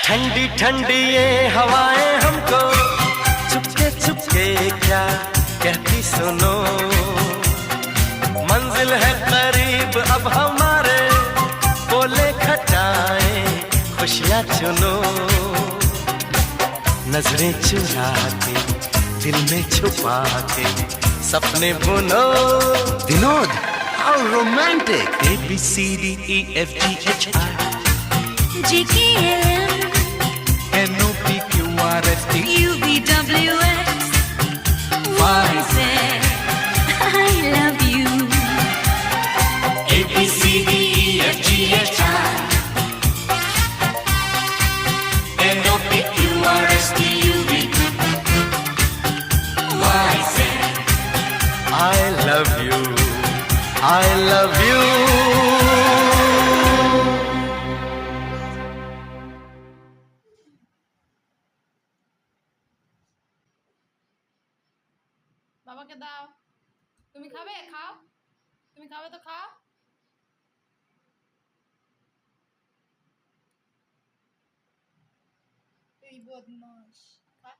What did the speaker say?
ठंडी ठंडी ये हवाएं हमको चुपके चुपके क्या कहती सुनो, मंजिल है करीब अब हमारे, बोले खटाए खुशियाँ चुनो। नजरें चुरा के दिल में छुपा के सपने बुनो। Vinod, how romantic! ABCDEFGHI GKLM NOPQRST UVWX YZ I love you. ABCDEFGHI NOPQRST UVWX I love you, I love you. বাবাকে দাও। তুমি খাবে? খাও। তুমি খাবে তো খাও। এই বদমাশ। খা।